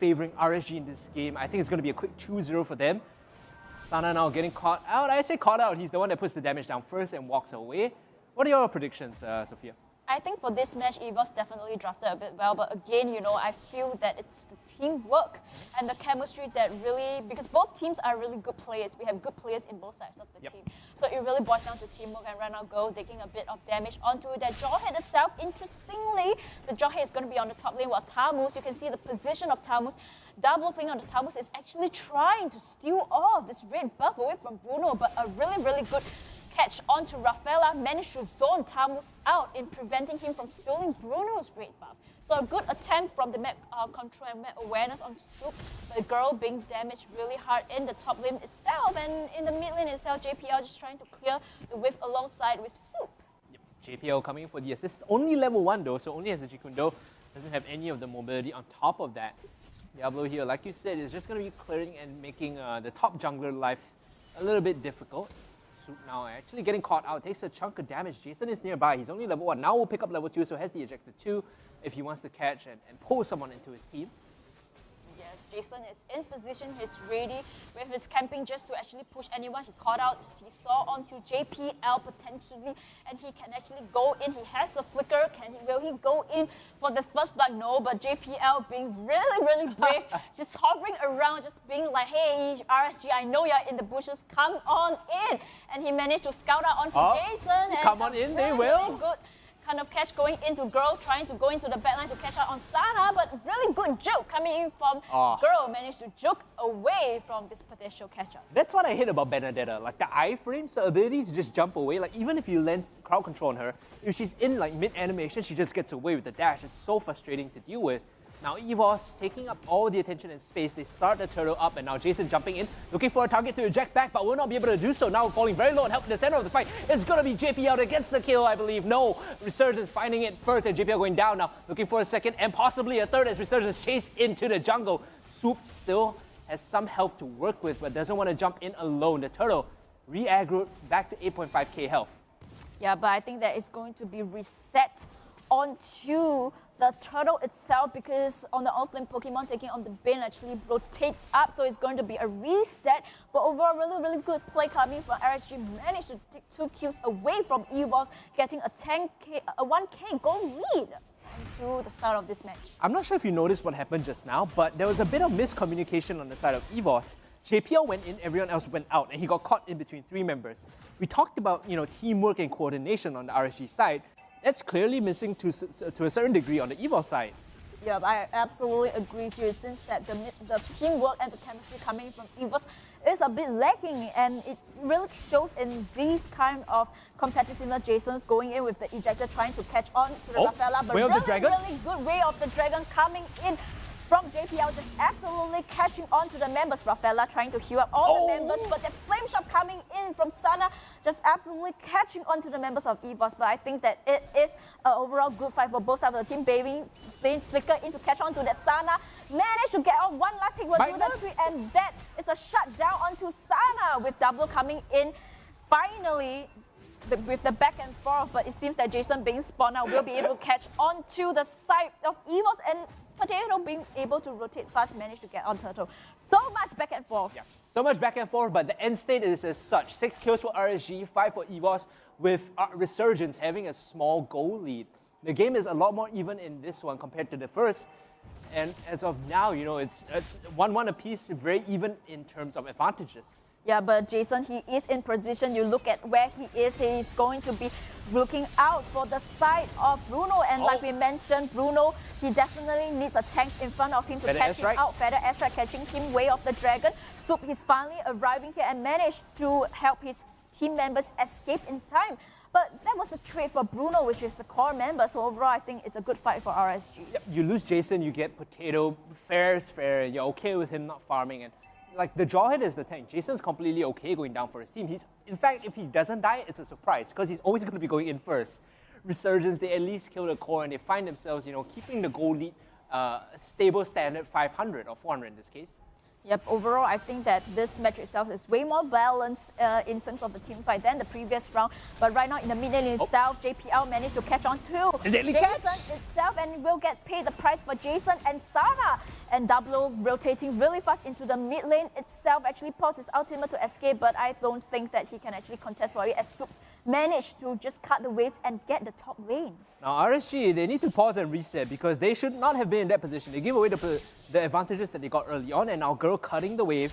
favoring RSG in this game. I think it's going to be a quick 2-0 for them. Sana now getting caught out. I say caught out. He's the one that puts the damage down first and walks away. What are your predictions, Sophia? I think for this match, Evos definitely drafted a bit well, but again, you know, I feel that it's the teamwork and the chemistry that really, because both teams are really good players. We have good players in both sides of the team. So it really boils down to teamwork and right now Go taking a bit of damage onto that Jawhead itself. Interestingly, the Jawhead is going to be on the top lane while Tamus, you can see the position of Tamus. Double playing on the Tamus is actually trying to steal off this red buff away from Bruno, but a really, really good catch onto Rafaela, managed to zone Tamus out in preventing him from stealing Bruno's red buff. So a good attempt from the map control and map awareness on Soup, but the girl being damaged really hard in the top lane itself, and in the mid lane itself, JPL just trying to clear the wave alongside with Soup. Yep. JPL coming in for the assist. Only level 1 though, so only has the Jikundo. Doesn't have any of the mobility on top of that. Diablo here, like you said, is just going to be clearing and making the top jungler life a little bit difficult. Now actually getting caught out, takes a chunk of damage. Jason is nearby, he's only level 1. Now we'll pick up level 2, so has the ejector 2 if he wants to catch and pull someone into his team. Yes, Jason is in position, he's ready with his camping just to actually push anyone he caught out. He saw onto JPL potentially, and he can actually go in. He has the flicker. Will he go in for the first blood? No, but JPL being really, really brave, just hovering around, just being like, hey, RSG, I know you're in the bushes, come on in. And he managed to scout out onto Jason. And come on in, they will. Really good kind of catch going into Girl, trying to go into the backline to catch out on Sana, but really good juke coming in from Girl, managed to juke away from this potential catch-up. That's what I hate about Benedetta, like the iframes, the ability to just jump away, like even if you land crowd control on her, if she's in like mid-animation, she just gets away with the dash. It's so frustrating to deal with. Now Evos taking up all the attention and space. They start the turtle up, and now Jason jumping in, looking for a target to eject back, but will not be able to do so. Now falling very low and helping the center of the fight. It's going to be JPL that gets the kill, I believe. No, Resurgence finding it first, and JPL going down now, looking for a second and possibly a third as Resurgence chase into the jungle. Swoop still has some health to work with, but doesn't want to jump in alone. The turtle re-aggroed back to 8.5k health. Yeah, but I think that is going to be reset onto the turtle itself, because on the offlane Pokemon taking on the bin actually rotates up, so it's going to be a reset. But overall, really, really good play coming from RSG. Managed to take 2 kills away from Evos, getting a 1k gold lead into the start of this match. I'm not sure if you noticed what happened just now, but there was a bit of miscommunication on the side of Evos. JPL went in, everyone else went out, and he got caught in between 3 members. We talked about, teamwork and coordination on the RSG side. That's clearly missing to a certain degree on the Evos side. Yeah, I absolutely agree with you. Since that the teamwork and the chemistry coming from Evos is a bit lacking, and it really shows in these kind of competitiveness. Jason's going in with the ejector, trying to catch on to the Rafaela, but really good way of the dragon coming in from JPL, just absolutely catching on to the members. Rafaela trying to heal up all the members, but the flame shot coming in from Sana, just absolutely catching on to the members of Evos. But I think that it is an overall good fight for both sides of the team. Baby playing flicker in to catch on to that Sana, managed to get on one last hit, will do the tree, and that is a shutdown onto Sana with double coming in. Finally, with the back and forth, but it seems that Jason being spawned out will be able to catch on to the side of Evos, and Potato being able to rotate fast, managed to get on Turtle. So much back and forth. Yeah, so much back and forth, but the end state is as such. 6 kills for RSG, 5 for Evos, with Resurgence having a small goal lead. The game is a lot more even in this one compared to the first. And as of now, it's 1-1 apiece, very even in terms of advantages. Yeah, but Jason, he is in position. You look at where he is. He's going to be looking out for the side of Bruno. And like we mentioned, Bruno, he definitely needs a tank in front of him to catch him out. Feather Airstrike catching him way of the dragon. Soup, he's finally arriving here and managed to help his team members escape in time. But that was a trade for Bruno, which is the core member. So overall, I think it's a good fight for RSG. Yep, you lose Jason, you get Potato. Fair is fair. You're okay with him not farming. And like the Jawhead is the tank. Jason's completely okay going down for his team. In fact, if he doesn't die, it's a surprise because he's always going to be going in first. Resurgence, they at least kill the core and they find themselves, keeping the goal lead stable standard 500 or 400 in this case. Yep, overall, I think that this match itself is way more balanced in terms of the team fight than the previous round. But right now, in the mid lane itself, JPL managed to catch on to Jason itself and will get paid the price for Jason and Sana. And Double rotating really fast into the mid lane itself, actually paused his ultimate to escape, but I don't think that he can actually contest for it as Soups managed to just cut the waves and get the top lane. Now RSG, they need to pause and reset because they should not have been in that position. They gave away the advantages that they got early on, and now Girl cutting the wave.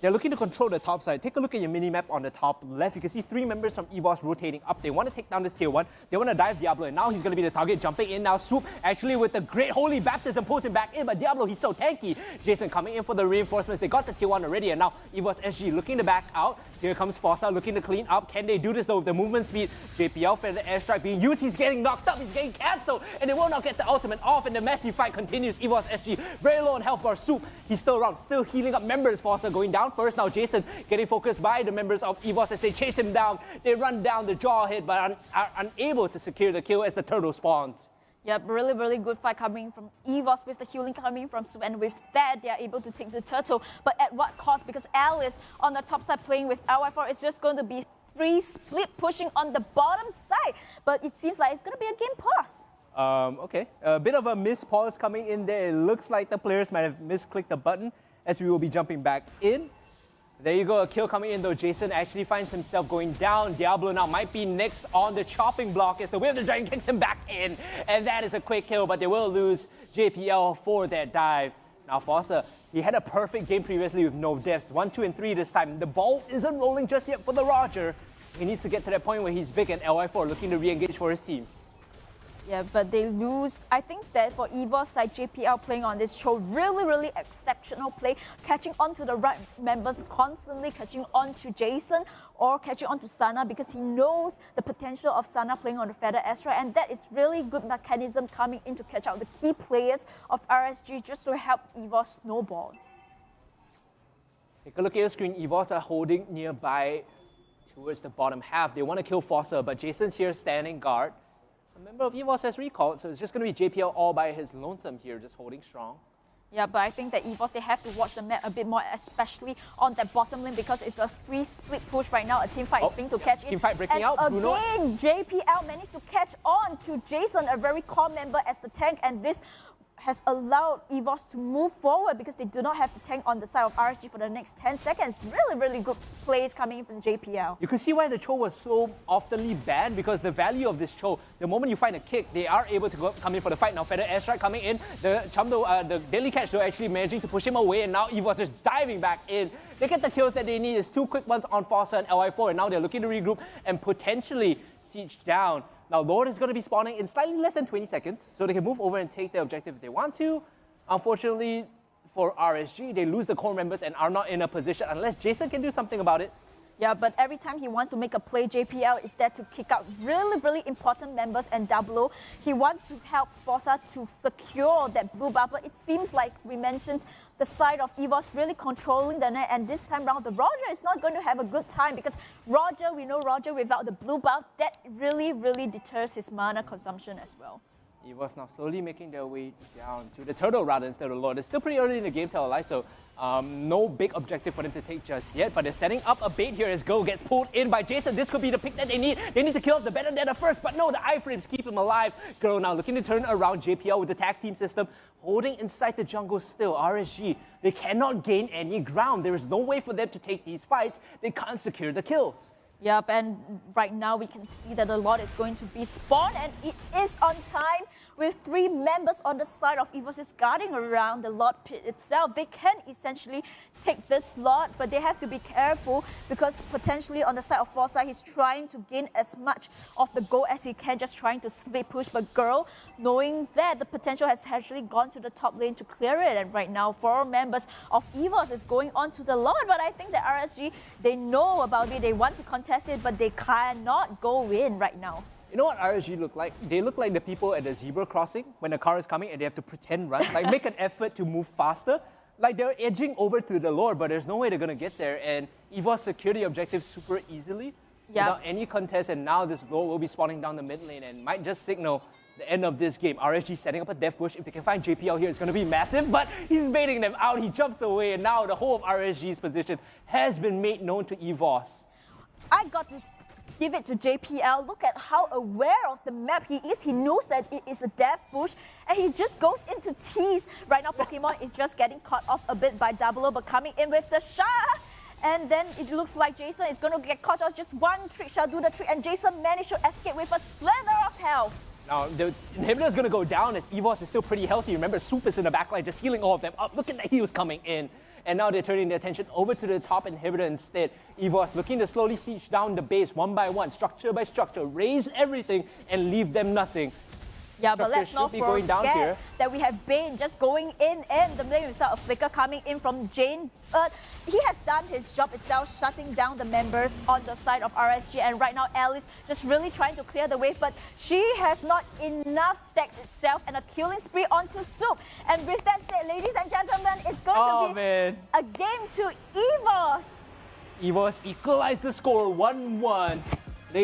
They're looking to control the top side. Take a look at your mini-map on the top left. You can see 3 members from Evos rotating up. They want to take down this tier 1. They want to dive Diablo, and now he's going to be the target. Jumping in now, Swoop actually with the great Holy Baptism pulls him back in, but Diablo, he's so tanky. Jason coming in for the reinforcements. They got the tier 1 already, and now Evos SG looking to back out. Here comes Fossa looking to clean up. Can they do this though with the movement speed? JPL for the airstrike being used. He's getting knocked up. He's getting cancelled. And they will not get the ultimate off. And the messy fight continues. Evos SG very low on health bar. Soup, he's still around. Still healing up members. Fossa going down first. Now Jason getting focused by the members of Evos as they chase him down. They run down the jaw hit but are unable to secure the kill as the turtle spawns. Yep, really, really good fight coming from Evos with the healing coming from Soup, and with that, they are able to take the turtle. But at what cost? Because Alice on the top side playing with LY4 is just going to be 3 split pushing on the bottom side. But it seems like it's going to be a game pause. Okay, a bit of a miss pause coming in there. It looks like the players might have misclicked the button as we will be jumping back in. There you go, a kill coming in though. Jason actually finds himself going down. Diablo now might be next on the chopping block as the Wave of the Dragon kicks him back in. And that is a quick kill, but they will lose JPL for that dive. Now Fossa, he had a perfect game previously with no deaths. 1, 2, and 3 this time. The ball isn't rolling just yet for the Roger. He needs to get to that point where he's big and LY4 looking to re-engage for his team. Yeah, but they lose. I think that for Evos side, JPL playing on this show, really, really exceptional play, catching on to the right members, constantly catching on to Jason or catching on to Sana because he knows the potential of Sana playing on the Feather Astra, and that is really good mechanism coming in to catch out the key players of RSG just to help Evos snowball. Take a look at your screen. Evos are holding nearby towards the bottom half. They want to kill Fossa, but Jason's here standing guard. A member of Evos has recalled, so it's just going to be JPL all by his lonesome here, just holding strong. Yeah, but I think that Evos, they have to watch the map a bit more, especially on that bottom lane, because it's a free split push right now. A team fight is being to catch it. Team fight breaking out. Bruno. Again, JPL managed to catch on to Jason, a very core member as the tank, and this has allowed Evos to move forward because they do not have the tank on the side of RSG for the next 10 seconds. Really, really good plays coming in from JPL. You can see why the Cho was so oftenly banned, because the value of this Cho, the moment you find a kick, they are able to come in for the fight. Now Feather Airstrike coming in, the Daily Catch though actually managing to push him away, and now Evos is diving back in. They get the kills that they need. It's 2 quick ones on Fossa and LY4, and now they're looking to regroup and potentially siege down. Now Lord is going to be spawning in slightly less than 20 seconds, so they can move over and take their objective if they want to. Unfortunately for RSG, they lose the core members and are not in a position unless Jason can do something about it. Yeah, but every time he wants to make a play, JPL is there to kick out really, really important members and Double. He wants to help Fossa to secure that blue buff, but it seems like we mentioned the side of Evos really controlling the net, and this time round the Roger is not going to have a good time because Roger, we know Roger without the blue buff, that really, really deters his mana consumption as well. Evos now slowly making their way down to the turtle rather instead of the Lord. It's still pretty early in the game, tell a lie, so no big objective for them to take just yet, but they're setting up a bait here as Go gets pulled in by Jason. This could be the pick that they need. They need to kill off the better deader first, but no, the iframes keep him alive. Girl now looking to turn around JPL with the tag team system, holding inside the jungle still. RSG, they cannot gain any ground. There is no way for them to take these fights. They can't secure the kills. Yep, and right now we can see that the Lord is going to be spawned, and it is on time with 3 members on the side of Evos is guarding around the Lord pit itself. They can essentially take this Lord, but they have to be careful because potentially on the side of Fossa, he's trying to gain as much of the gold as he can, just trying to split push. But Girl, knowing that the potential has actually gone to the top lane to clear it, and right now 4 members of Evos is going on to the Lord, but I think the RSG, they know about it, they want to contest it, but they cannot go in right now. You know what RSG look like? They look like the people at the zebra crossing when the car is coming and they have to pretend run, like make an effort to move faster. Like they're edging over to the Lord, but there's no way they're going to get there, and Evos secure the objective super easily without any contest, and now this Lord will be spawning down the mid lane and might just signal the end of this game. RSG setting up a death bush. If they can find JPL here, it's going to be massive, but he's baiting them out. He jumps away, and now the whole of RSG's position has been made known to Evos. I got to give it to JPL. Look at how aware of the map he is. He knows that it is a death bush, and he just goes into tease. Right now, Pokemon is just getting caught off a bit by Double O, but coming in with the shot. And then it looks like Jason is going to get caught off. Just one trick shall do the trick, and Jason managed to escape with a slither of health. Now, the inhibitor is going to go down as Evos is still pretty healthy. Remember, Soup is in the backline just healing all of them up. Look at that heals coming in. And now they're turning their attention over to the top inhibitor instead. Evos looking to slowly siege down the base one by one, structure by structure, raise everything and leave them nothing. Yeah, but let's not forget that we have Bane just going in, and the blame himself, a flicker coming in from Jane. But he has done his job itself, shutting down the members on the side of RSG. And right now, Alice just really trying to clear the wave, but she has not enough stacks itself, and a killing spree onto Soup. And with that said, ladies and gentlemen, it's going to be a game to Evos. Evos equalize the score 1-1.